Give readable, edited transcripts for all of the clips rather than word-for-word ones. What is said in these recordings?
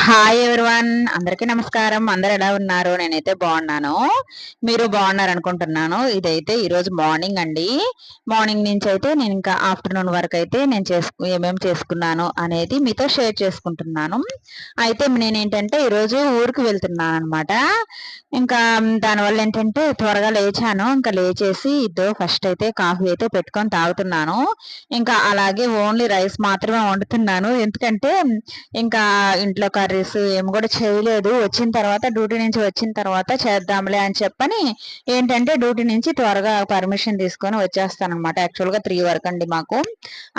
Hi everyone, అందరికీ నమస్కారం. అందరు ఎలా ఉన్నారు? నేనైతే బాగున్నాను. మీరు బాగున్నారు అనుకుంటున్నాను. ఇదైతే ఈరోజు మార్నింగ్ అండి. మార్నింగ్ నుంచి అయితే నేను ఇంకా ఆఫ్టర్నూన్ వరకు అయితే నేను ఏమేమి చేసుకున్నాను అనేది మీతో షేర్ చేసుకుంటున్నాను. అయితే నేనేంటంటే ఈరోజు ఊరికి వెళ్తున్నాను అనమాట. ఇంకా దానివల్ల ఏంటంటే త్వరగా లేచాను. ఇంకా లేచేసి ఇద్దో ఫస్ట్ అయితే కాఫీ అయితే పెట్టుకొని తాగుతున్నాను. ఇంకా అలాగే ఓన్లీ రైస్ మాత్రమే వండుతున్నాను. ఎందుకంటే ఇంకా ఇంట్లో కర్రీస్ ఏమి కూడా చేయలేదు. వచ్చిన తర్వాత డ్యూటీ నుంచి వచ్చిన తర్వాత చేద్దాంలే అని చెప్పని ఏంటంటే డ్యూటీ నుంచి త్వరగా పర్మిషన్ తీసుకొని వచ్చేస్తానమాట. యాక్చువల్గా 3 వరకు అండి మాకు.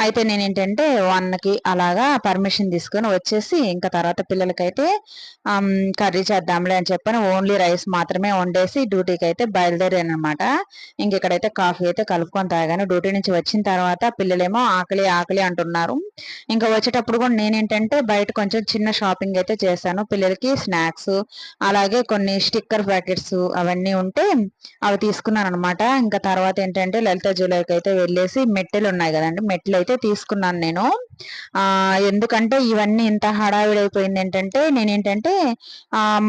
అయితే నేను ఏంటంటే 1కి అలాగా పర్మిషన్ తీసుకొని వచ్చేసి ఇంకా తర్వాత పిల్లలకైతే కర్రీ చేద్దాంలే అని చెప్పని ఓన్లీ రైస్ మాత్రమే వండేసి డ్యూటీకి అయితే బయలుదేరాను అనమాట. ఇంక ఇక్కడైతే కాఫీ అయితే కలుపుకొని తాగాను. డ్యూటీ నుంచి వచ్చిన తర్వాత పిల్లలేమో ఆకలి ఆకలి అంటున్నారు. ఇంకా వచ్చేటప్పుడు కూడా నేనేంటంటే బయట కొంచెం చిన్న షాపింగ్ అయితే చేశాను. పిల్లలకి స్నాక్స్ అలాగే కొన్ని స్టిక్కర్ ప్యాకెట్స్ అవన్నీ ఉంటే అవి తీసుకున్నాను అనమాట. ఇంకా తర్వాత ఏంటంటే లలిత జ్యువెలరీకి అయితే వెళ్ళేసి మెట్టెలు ఉన్నాయి కదండి, మెట్టెలు అయితే తీసుకున్నాను నేను. ఎందుకంటే ఇవన్నీ ఇంత హడావిడి అయిపోయింది ఏంటంటే నేనేంటంటే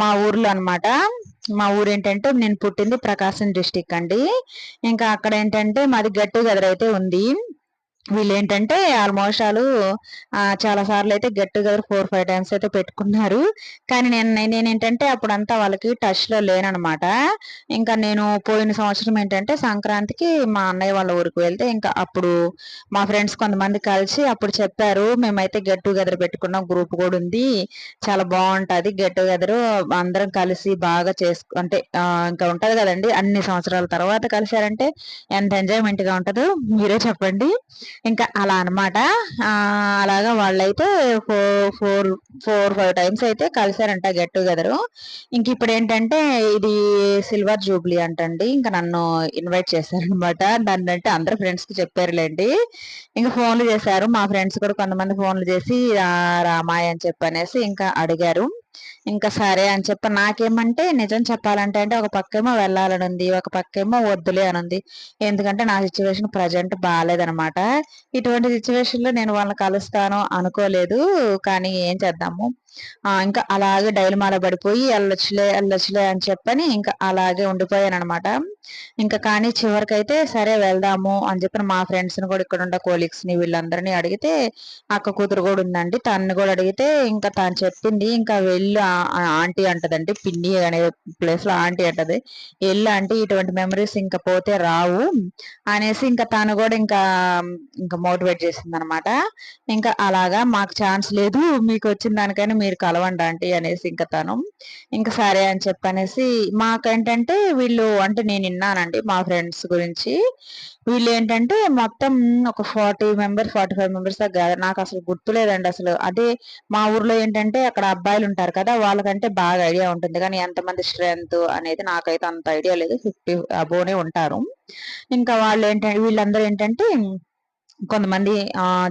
మా ఊర్లో అనమాట. మా ఊరు ఏంటంటే నేను పుట్టింది ప్రకాశం డిస్టిక్ అండి. ఇంకా అక్కడ ఏంటంటే మాది గెట్ టుగెదర్ అయితే ఉంది. వీళ్ళేంటంటే ఆల్మోస్ట్ చాలా సార్లు అయితే గెట్ టుగెదర్ 4-5 టైమ్స్ అయితే పెట్టుకున్నారు. కానీ నేనేంటంటే అప్పుడంతా వాళ్ళకి టచ్‌లో లేననమాట. ఇంకా నేను పోయిన సంవత్సరం ఏంటంటే సంక్రాంతికి మా అన్నయ్య వాళ్ళ ఊరికి వెళ్తే ఇంకా అప్పుడు మా ఫ్రెండ్స్ కొంతమంది కలిసి అప్పుడు చెప్పారు. మేమైతే గెట్ టుగెదర్ పెట్టుకున్నాం. గ్రూప్ కూడా ఉంది. చాలా బావుంటది గెట్ టుగెదర్ అందరం కలిసి బాగా అంటే ఇంకా ఉంటది కదండీ! అన్ని సంవత్సరాల తర్వాత కలిసారంటే ఎంత ఎంజాయ్‌మెంట్‌గా ఉంటదో మీరే చెప్పండి. ఇంకా అలా అనమాట. అలాగా వాళ్ళైతే ఫో ఫోర్ 4-5 టైమ్స్ అయితే కలిసారంట గెట్ టుగెదరు. ఇంక ఇప్పుడేంటంటే ఇది సిల్వర్ జూబ్లీ అంటండి. ఇంక నన్ను ఇన్వైట్ చేశారనమాట. నన్నంటే అందరు ఫ్రెండ్స్‌కి చెప్పారులెండి. ఇంక ఫోన్‌లు చేశారు. మా ఫ్రెండ్స్ కూడా కొంతమంది ఫోన్‌లు చేసి రామాయి అని చెప్పనేసి ఇంకా అడిగారు. ఇంకా సరే అని చెప్పి నాకేమంటే నిజం చెప్పాలంటే ఒక పక్కేమో వెళ్ళాలని ఉంది. ఒక పక్కేమో వద్దులే అనుంది. ఎందుకంటే నా సిట్యుయేషన్ ప్రెజెంట్ బాలేదనమాట. ఇటువంటి సిట్యుయేషన్‌లో నేను వాళ్ళని కలుస్తాను అనుకోలేదు. కానీ ఏం చేద్దాము. ఇంకా అలాగే డైలమాలో పడిపోయి ఎళ్ళొచ్చులే, ఎళ్ళొచ్చులే అని చెప్పని ఇంకా అలాగే ఉండిపోయాననమాట. ఇంకా కానీ చివరికైతే సరే వెళ్దాము అని చెప్పి మా ఫ్రెండ్స్‌ని కూడా ఇక్కడున్న కొలీగ్స్‌ని వీళ్ళందరిని అడిగితే అక్క కూతురు కూడా ఉందండి. తనని కూడా అడిగితే ఇంకా తను చెప్పింది ఇంకా వెళ్ళు ఆంటీ అంటదండి. పిన్ని అనే ప్లేస్‌లో ఆంటీ అంటది. ఎళ్ళు ఆంటీ ఇటువంటి మెమోరీస్ ఇంక పోతే రావు అనేసి ఇంకా తను కూడా ఇంకా మోటివేట్ చేసిందనమాట. ఇంకా అలాగా మాకు ఛాన్స్ లేదు. మీకొచ్చిన దానికైనా మీరు కలవండి ఆంటీ అనేసి ఇంకా తను. ఇంక సరే అని చెప్పనేసి మాకేంటంటే వీళ్ళు అంటే నేను ఇన్నానండి మా ఫ్రెండ్స్ గురించి. వీళ్ళేంటంటే మొత్తం ఒక 40 మెంబర్స్, 45 మెంబర్స్ దాకా గ్యాదర్ నాకసలు గుర్తులేదండి అసలు. అదే మా ఊర్లో ఏంటంటే అక్కడ అబ్బాయిలుంటారు కదా! వాళ్ళకంటే బాగా ఐడియా ఉంటుంది. కానీ ఎంతమంది స్ట్రెంత్ అనేది నాకైతే అంత ఐడియా లేదు. 50 అబోనే ఉంటారు. ఇంకా వీళ్ళందరూ ఏంటంటే కొంతమంది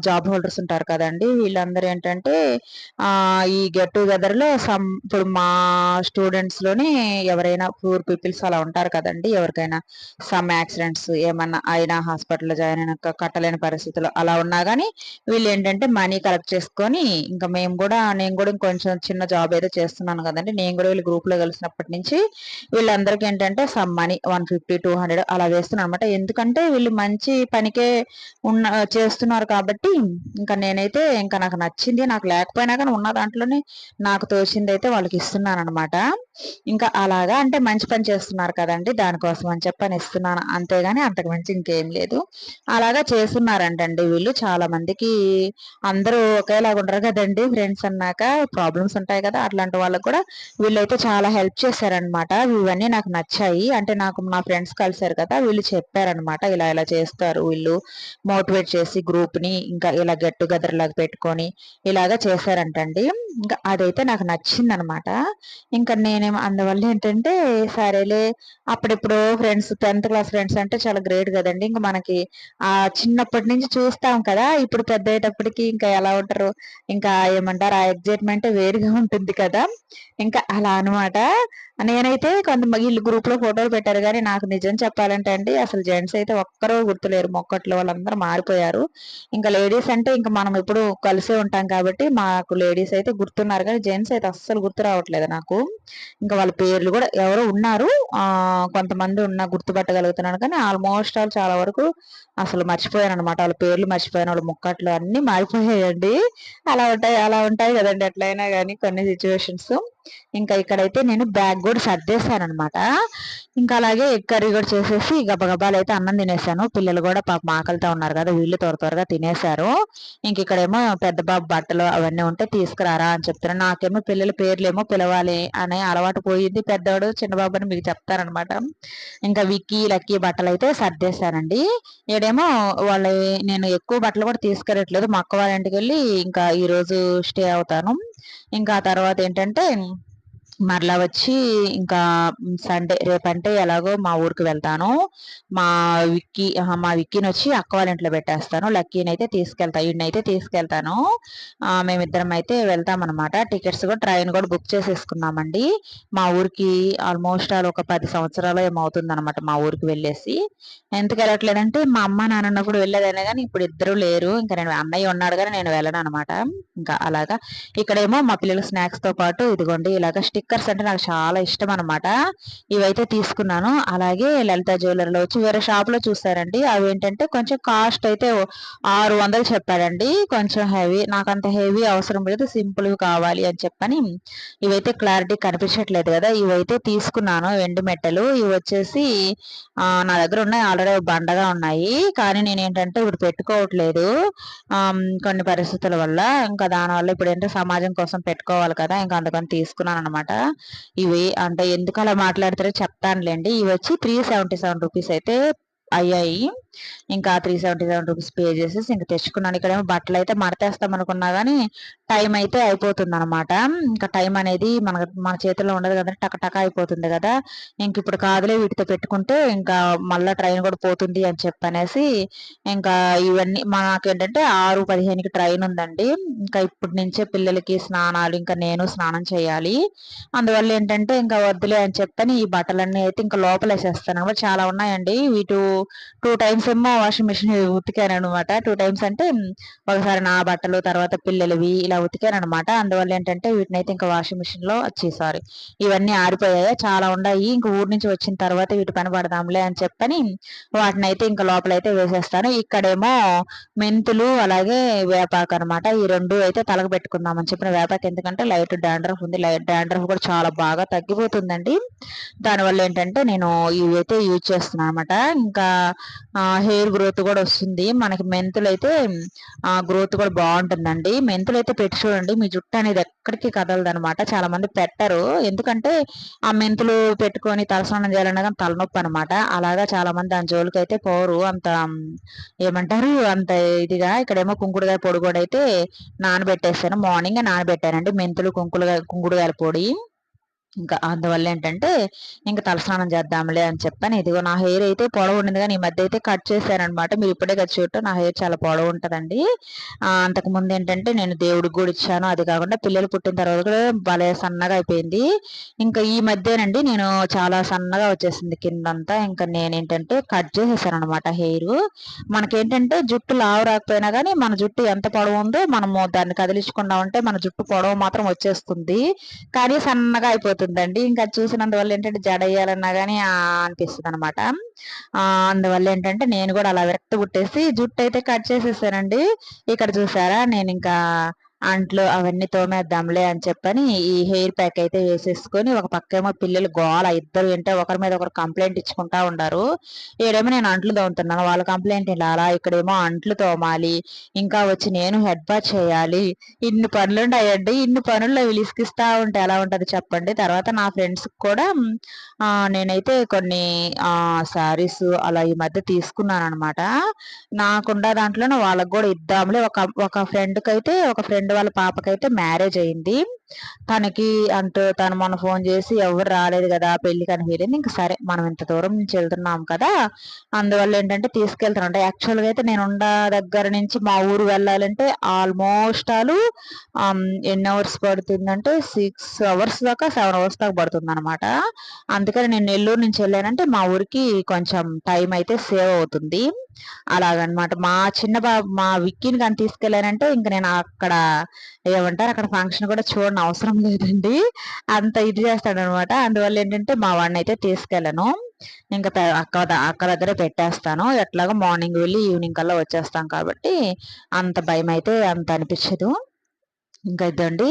జాబ్ హోల్డర్స్ ఉంటారు కదండీ! వీళ్ళందరూ ఏంటంటే ఈ గెట్ టుగెదర్‌లో ఇప్పుడు మా స్టూడెంట్స్‌లోనే ఎవరైనా పూర్ పీపుల్స్ అలా ఉంటారు కదండీ! ఎవరికైనా యాక్సిడెంట్స్ ఏమన్నా అయినా హాస్పిటల్‌లో జాయిన్ అయినాక కట్టలేని పరిస్థితిలో అలా ఉన్నా గానీ వీళ్ళేంటంటే మనీ కలెక్ట్ చేసుకొని ఇంకా నేను గూడా ఇంకొంచెం చిన్న జాబ్ ఏదో చేస్తున్నాను గదండీ! నేను గూడా వీళ్ళ గ్రూప్‌లో కలిసినప్పటి నుంచి వీళ్ళందరికీ ఏంటంటే సమ్ మనీ 150, 200 అలా వేస్తున్నాననమాట. ఎందుకంటే వీళ్ళు మంచి పనికే చేస్తున్నారు కాబట్టి ఇంకా నాకు నచ్చింది. నాకు లేకపోయినా గానీ ఉన్న దాంట్లోనే నాకు తోచిందైతే వాళ్ళకి ఇస్తున్నాననమాట. ఇంకా అలాగా అంటే మంచి పని చేస్తున్నారు కదండీ! దానికోసం అని చెప్పని ఇస్తున్నాను. అంతేగాని అంతకు మించి ఇంకేం లేదు. అలాగా చేస్తున్నారంటండి వీళ్ళు. చాలా మందికి అందరూ ఒకేలాగా ఉండరు గదండీ! ఫ్రెండ్స్ అన్నాక ప్రాబ్లమ్స్ ఉంటాయి కదా! అట్లాంటి వాళ్ళకి కూడా వీళ్ళైతే చాలా హెల్ప్ చేశారనమాట. ఇవన్నీ నాకు నచ్చాయి. అంటే నాకు మా ఫ్రెండ్స్ కలిసారు కదా! వీళ్ళు చెప్పారనమాట. ఇలా ఇలా చేస్తారు వీళ్ళు. మోటివేట్ చేసి గ్రూప్‌ని ఇంకా ఇలా గెట్ టుగెదర్ లాగా పెట్టుకొని ఇలాగ చేశారంటండి. ఇంకా అదైతే నాకు నచ్చిందనమాట. ఇంకా నేనేమో అందువల్ల ఏంటంటే సరేలే అప్పుడెప్పుడో ఫ్రెండ్స్ 10థ్ క్లాస్ ఫ్రెండ్స్ అంటే చాలా గ్రేట్ గదండీ! ఇంక మనకి చిన్నప్పటి నుంచి చూస్తాం కదా! ఇప్పుడు పెద్దయ్యేటప్పటికి ఇంకా ఎలా ఉంటారు, ఇంకా ఏమంటారు ఆ ఎక్సైట్‌మెంటే వేరుగా ఉంటుంది కదా! ఇంకా అలా అనమాట. నేనైతే వీళ్ళు గ్రూప్ లో ఫోటోలు పెట్టారు కానీ నాకు నిజం చెప్పాలంటే అండి అసలు జెంట్స్ అయితే ఒక్కరూ గుర్తులేరు. మొక్కట్లో వాళ్ళందరూ మారిపోయారు. ఇంకా లేడీస్ అంటే ఇంకా మనం ఎప్పుడు కలిసే ఉంటాం కాబట్టి మాకు లేడీస్ అయితే గుర్తున్నారు కానీ జెంట్స్ అయితే అస్సలు గుర్తు రావట్లేదు నాకు. ఇంకా వాళ్ళ పేర్లు కూడా ఎవరో ఉన్నారు, కొంతమంది గుర్తుపట్టగలుగుతున్నాను కానీ ఆల్మోస్ట్ ఆల్ చాలా వరకు అసలు మర్చిపోయాను అనమాట. వాళ్ళ పేర్లు మర్చిపోయాను, వాళ్ళ ముక్కట్లు అన్ని మారిపోయాయండి. అలా ఉంటాయి కదండి ఎట్లయినా కానీ కొన్ని సిచ్యువేషన్స్. ఇంకా ఇక్కడైతే నేను బ్యాగ్ కూడా సర్దేశాను అనమాట. ఇంకా అలాగే ఎగ్ కర్రీ కూడా చేసేసి గబగబాలు అయితే అన్నం తినేసాను. పిల్లలు కూడా పాపం ఆకలితో ఉన్నారు కదా, వీళ్ళు త్వరగా తినేశారు. ఇంక ఇక్కడేమో పెద్ద బాబు బట్టలు అవన్నీ ఉంటే తీసుకురారా అని చెప్తున్నాను. నాకేమో పిల్లల పేర్లేమో పిలవాలి అనే అలవాటు పోయింది. పెద్దవాడు చిన్న బాబు అని మీకు చెప్తారనమాట. ఇంకా విక్కీ లక్కీ బట్టలు అయితే సర్దేశానండి. ఈడేమో వాళ్ళ నేను ఎక్కువ బట్టలు కూడా తీసుకెళ్ళట్లేదు, మా అక్క వాళ్ళ ఇంటికి వెళ్ళి ఇంకా ఈ రోజు స్టే అవుతాను. ఇంకా ఆ తర్వాత ఏంటంటే మరలా వచ్చి ఇంకా సండే రేపంటే ఎలాగో మా ఊరికి వెళ్తాను. మా విక్కీని వచ్చి అక్క వాళ్ళ ఇంట్లో పెట్టేస్తాను. లక్కీని అయితే ఈయనైతే తీసుకెళ్తాను. మేమిద్దరం అయితే వెళ్తామన్నమాట. టికెట్స్ కూడా ట్రైన్ కూడా బుక్ చేసేసుకున్నామండి. మా ఊరికి ఆల్మోస్ట్ ఆల్ ఒక 10 సంవత్సరాలు ఏమవుతుంది అనమాట మా ఊరికి వెళ్ళేసి. ఎందుకు వెళ్ళట్లేదంటే మా అమ్మ నాన్న ఉన్నప్పుడు వెళ్ళేదనే కానీ ఇప్పుడు ఇద్దరు లేరు. ఇంకా నేను అన్నయ్య ఉన్నాడు కానీ నేను వెళ్ళను అనమాట. ఇంకా అలాగా ఇక్కడేమో మా పిల్లల స్నాక్స్ తో పాటు ఇదిగోండి ఇలాగ స్టిక్కర్స్ అంటే నాకు చాలా ఇష్టం అనమాట. ఇవైతే తీసుకున్నాను. అలాగే లలిత జ్యువెలరీలో వచ్చి వేరే షాప్ లో చూసారండి, అవి ఏంటంటే కొంచెం కాస్ట్ అయితే 600 చెప్పాడండి. కొంచెం హెవీ, నాకు అంత హెవీ అవసరం లేదు, సింపుల్ కావాలి అని చెప్పని ఇవైతే క్లారిటీ కనిపించట్లేదు కదా, ఇవైతే తీసుకున్నాను. వెండి మెట్టలు ఇవి వచ్చేసి నా దగ్గర ఉన్నాయి, ఆల్రెడీ బండగా ఉన్నాయి. కానీ నేను ఏంటంటే ఇప్పుడు పెట్టుకోవట్లేదు కొన్ని పరిస్థితుల వల్ల. ఇంకా దానివల్ల ఇప్పుడు ఏంటంటే సమాజం కోసం పెట్టుకోవాలి కదా, ఇంకా అందుకని తీసుకున్నాను అనమాట. ఇవి అంటే ఎందుకు అలా మాట్లాడతారో చెప్తానులేండి. ఇవి వచ్చి 377 రూపీస్ అయితే అయ్యాయి. ఇంకా 377 రూపీస్ పే చేసేసి ఇంకా తెచ్చుకున్నాను. ఇక్కడేమో బట్టలు అయితే మడతేస్తాం అనుకున్నా కానీ టైం అయితే అయిపోతుంది అనమాట. ఇంకా టైం అనేది మన చేతుల్లో ఉండదు కదా, టక అయిపోతుంది కదా. ఇంక ఇప్పుడు కాదులే వీటితో పెట్టుకుంటే ఇంకా మళ్ళా ట్రైన్ కూడా పోతుంది అని చెప్పనేసి ఇంకా ఇవన్నీ మాకేంటంటే 6:15కి ట్రైన్ ఉందండి. ఇంకా ఇప్పటి నుంచే పిల్లలకి స్నానాలు, ఇంకా నేను స్నానం చేయాలి. అందువల్ల ఏంటంటే ఇంకా వద్దులే అని చెప్పని ఈ బట్టలన్నీ అయితే ఇంకా లోపల వేసేస్తాను అనమాట. చాలా ఉన్నాయండి. వీటి 2 టైమ్స్ ఏమో వాషింగ్ మిషన్ ఉతికాను అనమాట. 2 టైమ్స్ అంటే ఒకసారి నా బట్టలు, తర్వాత పిల్లలవి ఇలా ఉతికాను అనమాట. అందువల్ల ఏంటంటే వీటిని అయితే ఇంకా వాషింగ్ మిషన్ లో సారీ ఇవన్నీ ఆరిపోయాయి. చాలా ఉన్నాయి. ఇంక ఊరి నుంచి వచ్చిన తర్వాత వీటి పని పడదాంలే అని చెప్పని వాటిని అయితే ఇంకా లోపలైతే వేసేస్తాను. ఇక్కడేమో మెంతులు అలాగే వేపాకు అనమాట. ఈ రెండు అయితే తలకు పెట్టుకుందామని చెప్పిన వేపాకు ఎందుకంటే లైట్ డాండ్రఫ్ ఉంది. లైట్ డాండ్రఫ్ కూడా చాలా బాగా తగ్గిపోతుందండి. దానివల్ల ఏంటంటే నేను ఇవి అయితే యూజ్ చేస్తున్నాను అనమాట. ఇంకా హెయిర్ గ్రోత్ కూడా వస్తుంది మనకి. మెంతులు అయితే గ్రోత్ కూడా బాగుంటుందండి. మెంతులు అయితే పెట్టి చూడండి, మీ జుట్టు అనేది ఎక్కడికి కదలదు అనమాట. చాలా మంది పెట్టరు, ఎందుకంటే ఆ మెంతులు పెట్టుకొని తలస్నానం చేయాలన్నా కానీ తలనొప్పి అనమాట. అలాగా చాలా మంది దాని జోలికి అయితే పోరు, అంత ఏమంటారు అంత ఇదిగా. ఇక్కడేమో కుంకుడుగాయ పొడి కూడా అయితే నానబెట్టేసాను, మార్నింగ్ నానబెట్టానండి మెంతులు కుంకుడుగాయల పొడి. ఇంకా అందువల్ల ఏంటంటే ఇంకా తలస్నానం చేద్దాంలే అని చెప్పని ఇదిగో నా హెయిర్ అయితే పొడవు ఉండింది కానీ ఈ మధ్య అయితే కట్ చేశానమాట. మీరు ఇప్పుడే కదా చూడటం, నా హెయిర్ చాలా పొడవు ఉంటుందండి. అంతకు ముందు ఏంటంటే నేను దేవుడికి కూడా ఇచ్చాను, అది కాకుండా పిల్లలు పుట్టిన తర్వాత కూడా భలే సన్నగా అయిపోయింది. ఇంకా ఈ మధ్యనండి నేను చాలా సన్నగా వచ్చేసింది కిందంతా. ఇంకా నేనేంటంటే కట్ చేసేసాను అనమాట హెయిర్. మనకేంటంటే జుట్టు లావు రాకపోయినా కానీ మన జుట్టు ఎంత పొడవు ఉందో మనము దాన్ని కదిలించకుండా ఉంటే మన జుట్టు పొడవు మాత్రం వచ్చేస్తుంది, కానీ సన్నగా అయిపోతుంది ఉంటుందండి. ఇంకా చూసినందువల్ల ఏంటంటే జడ వేయాలన్నా కానీ అనిపిస్తుంది అనమాట. అందువల్ల ఏంటంటే నేను కూడా అలా విరక్తి పుట్టేసి జుట్టు అయితే కట్ చేసేసానండి. ఇక్కడ చూసారా, నేను ఇంకా అంట్లు అవన్నీ తోమేద్దాంలే అని చెప్పని ఈ హెయిర్ ప్యాక్ అయితే వేసేసుకొని ఒక పక్కేమో పిల్లలు గోల, ఇద్దరు ఏంటో ఒకరి మీద ఒకరు కంప్లైంట్ ఇచ్చుకుంటా ఉండారు. ఏడేమో నేను అంట్లు తోముతున్నాను, వాళ్ళ కంప్లైంట్ ఇలా అలా. ఇక్కడేమో అంట్లు తోమాలి, ఇంకా వచ్చి నేను హెడ్ బాత్ చేయాలి. ఇన్ని పనులు ఉంటాయండి. ఇన్ని పనుల్లో విలిసికిస్తా ఉంటే ఎలా ఉంటది చెప్పండి. తర్వాత నా ఫ్రెండ్స్ కూడా నేనైతే కొన్ని శారీస్ అలా ఈ మధ్య తీసుకున్నాను అనమాట. నాకున్న దాంట్లోనే వాళ్ళకి కూడా ఇద్దాంలే. ఒక ఫ్రెండ్ వాళ్ళ పాపకైతే మ్యారేజ్ అయింది. తను మొన్న ఫోన్ చేసి ఎవరు రాలేదు కదా పెళ్లికి అని వెళ్ళింది. ఇంక సరే మనం ఇంత దూరం నుంచి వెళ్తున్నాం కదా, అందువల్ల ఏంటంటే తీసుకెళ్తానంట. యాక్చువల్గా అయితే నేను ఉన్న దగ్గర నుంచి మా ఊరు వెళ్ళాలంటే ఆల్మోస్ట్ ఎన్ని అవర్స్ పడుతుందంటే 6 అవర్స్ దాకా 7 అవర్స్ దాకా పడుతుంది అనమాట. అందుకని నేను నెల్లూరు నుంచి వెళ్ళానంటే మా ఊరికి కొంచెం టైం అయితే సేవ్ అవుతుంది. అలాగనమాట. మా విక్కీని కానీ తీసుకెళ్ళానంటే ఇంక నేను అక్కడ ఏమంటారు అక్కడ ఫంక్షన్ కూడా చూడని అవసరం లేదండి. అంత ఇది చేస్తాడనమాట. అందువల్ల ఏంటంటే మా వాడిని అయితే తీసుకెళ్ళను. ఇంకా అక్క దగ్గరే పెట్టేస్తాను. ఎట్లాగో మార్నింగ్ వెళ్ళి ఈవినింగ్ కల్లా వచ్చేస్తాం కాబట్టి అంత భయం అయితే అంత అనిపించదు. ఇంకా ఇదండి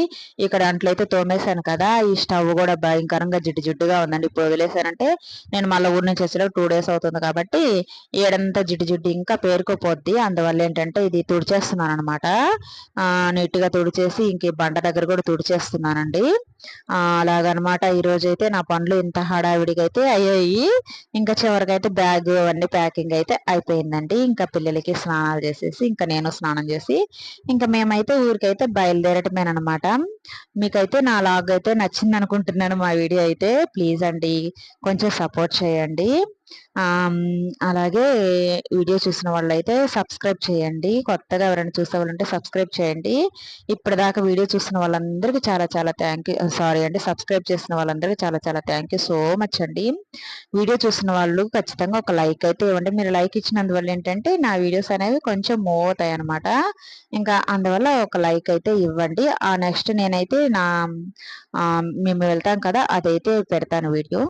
ఇక్కడ అంట్లో అయితే తోమేశాను కదా, ఈ స్టవ్ కూడా భయంకరంగా జిడ్డుగా ఉందండి. ఇప్పుడు వదిలేసానంటే నేను మళ్ళీ ఊరి నుంచి వచ్చేలోపు 2 days అవుతుంది కాబట్టి ఏడంతా జిడ్డు ఇంకా పేరుకోపోద్ది. అందువల్ల ఏంటంటే ఇది తుడిచేస్తున్నాను అనమాట. నీట్గా తుడిచేసి ఇంక బండ దగ్గర కూడా తుడిచేస్తున్నానండి. అలాగనమాట. ఈరోజు అయితే నా పనులు ఇంత హడావిడిగా అయితే అయ్యాయి. ఇంకా చివరికైతే బ్యాగ్ అవన్నీ ప్యాకింగ్ అయితే అయిపోయిందండి. ఇంకా పిల్లలకి స్నానాలు చేసేసి ఇంకా నేను స్నానం చేసి ఇంకా మేమైతే ఊరికైతే బయలుదేరటమేనమాట. మీకైతే నా లాగ్ అయితే నచ్చింది అనుకుంటున్నాను. మా వీడియో అయితే ప్లీజ్ అండి కొంచెం సపోర్ట్ చేయండి. అలాగే వీడియో చూసిన వాళ్ళైతే సబ్స్క్రైబ్ చేయండి. కొత్తగా ఎవరైనా చూసే వాళ్ళంటే సబ్స్క్రైబ్ చేయండి. ఇప్పటిదాకా వీడియో చూసిన వాళ్ళందరికీ చాలా చాలా థ్యాంక్ యూ. సారీ అండి, సబ్స్క్రైబ్ చేసిన వాళ్ళందరికీ చాలా చాలా థ్యాంక్ యూ సో మచ్ అండి. వీడియో చూసిన వాళ్ళు ఖచ్చితంగా ఒక లైక్ అయితే ఇవ్వండి. మీరు లైక్ ఇచ్చినందువల్ల ఏంటంటే నా వీడియోస్ అనేవి కొంచెం మూవ్ అవుతాయి అనమాట. ఇంకా అందువల్ల ఒక లైక్ అయితే ఇవ్వండి. నెక్స్ట్ నేనైతే మేము వెళ్తాం కదా అదైతే పెడతాను వీడియో.